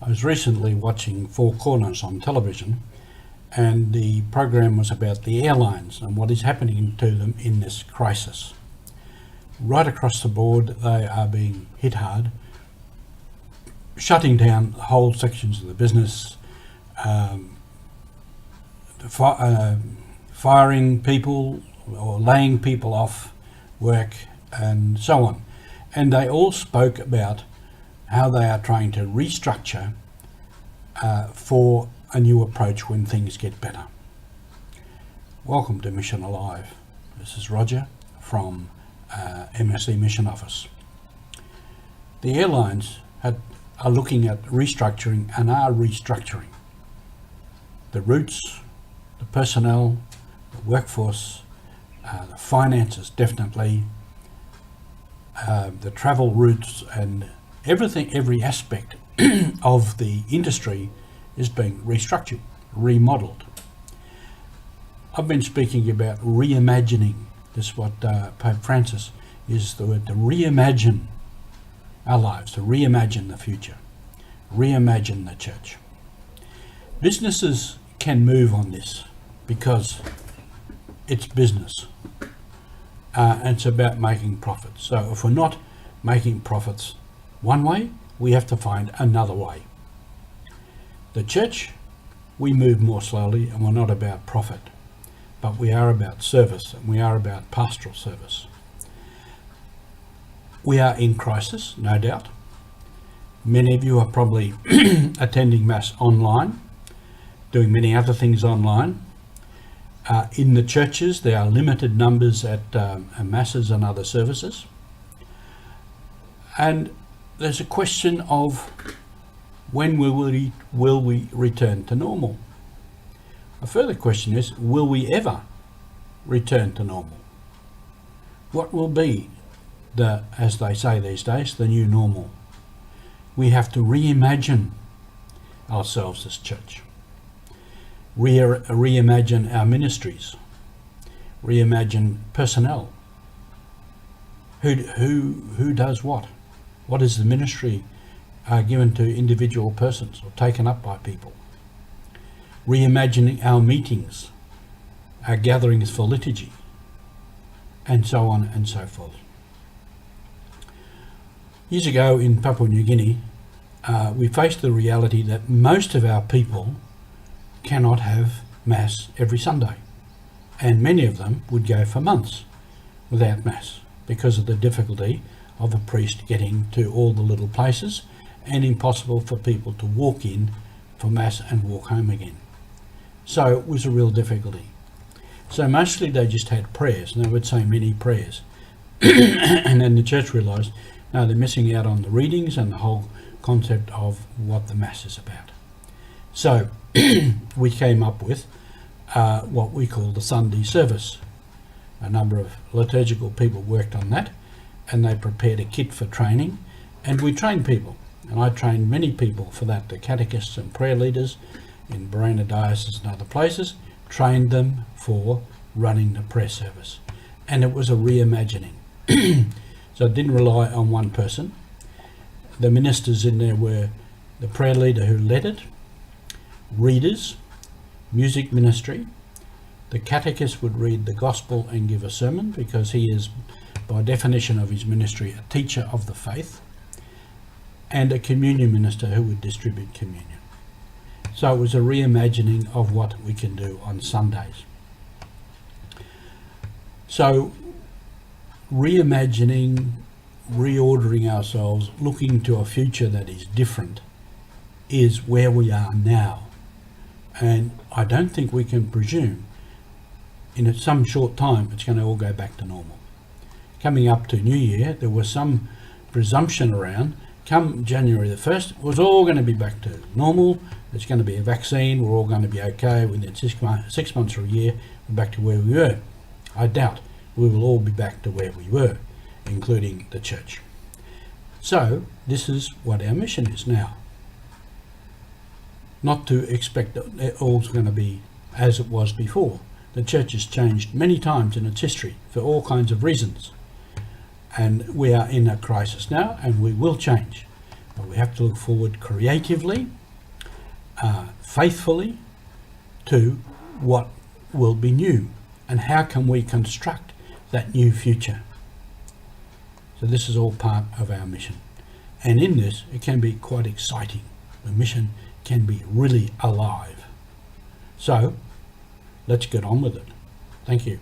I was recently watching Four Corners on television, and the program was about the airlines and what is happening to them in this crisis. Right across the board, they are being hit hard, shutting down whole sections of the business, firing people or laying people off work and so on. And they all spoke about how they are trying to restructure for a new approach when things get better. Welcome to Mission Alive. This is Roger from MSC Mission Office. The airlines are looking at restructuring and are restructuring. The routes, the personnel, the workforce, the finances definitely, the travel routes and everything, every aspect of the industry is being restructured, remodeled. I've been speaking about reimagining. This is what Pope Francis is the word, to reimagine our lives, to reimagine the future, reimagine the church. Businesses can move on this because it's business. And it's about making profits. So if we're not making profits one way, we have to find another way. The church, we move more slowly, and we're not about profit, but we are about service, and we are about pastoral service. We are in crisis, no doubt. Many of you are probably attending Mass online, doing many other things online. In the churches, there are limited numbers at Masses and other services. And there's a question of when will we return to normal? A further question is, will we ever return to normal? What will be the, as they say these days, the new normal? We have to reimagine ourselves as church. Reimagine our ministries, reimagine personnel. Who does what? What is the ministry given to individual persons or taken up by people? Reimagining our meetings, our gatherings for liturgy, and so on and so forth. Years ago in Papua New Guinea, we faced the reality that most of our people cannot have Mass every Sunday, and many of them would go for months without Mass because of the difficulty of a priest getting to all the little places, and impossible for people to walk in for Mass and walk home again. So it was a real difficulty. So mostly they just had prayers, and they would say many prayers. And then the church realised, no, they're missing out on the readings and the whole concept of what the Mass is about. So we came up with what we call the Sunday service. A number of liturgical people worked on that, and they prepared a kit for training, and we trained people. And I trained many people for that, the catechists and prayer leaders in Barena Diocese and other places, trained them for running the prayer service. And it was a reimagining. So it didn't rely on one person. The ministers in there were the prayer leader who led it, readers, music ministry. The catechist would read the gospel and give a sermon because he is, by definition of his ministry, a teacher of the faith, and a communion minister who would distribute communion. So it was a reimagining of what we can do on Sundays. So reimagining, reordering ourselves, looking to a future that is different, is where we are now. And I don't think we can presume in some short time it's going to all go back to normal. Coming up to New Year, there was some presumption around, come January the 1st, it was all going to be back to normal. There's going to be a vaccine, we're all going to be okay. Within 6 months or a year, we're back to where we were. I doubt we will all be back to where we were, including the church. So this is what our mission is now. Not to expect that all's going to be as it was before. The church has changed many times in its history for all kinds of reasons. And we are in a crisis now, and we will change. But we have to look forward creatively, faithfully to what will be new and how can we construct that new future. So this is all part of our mission. And in this, it can be quite exciting. The mission can be really alive. So let's get on with it. Thank you.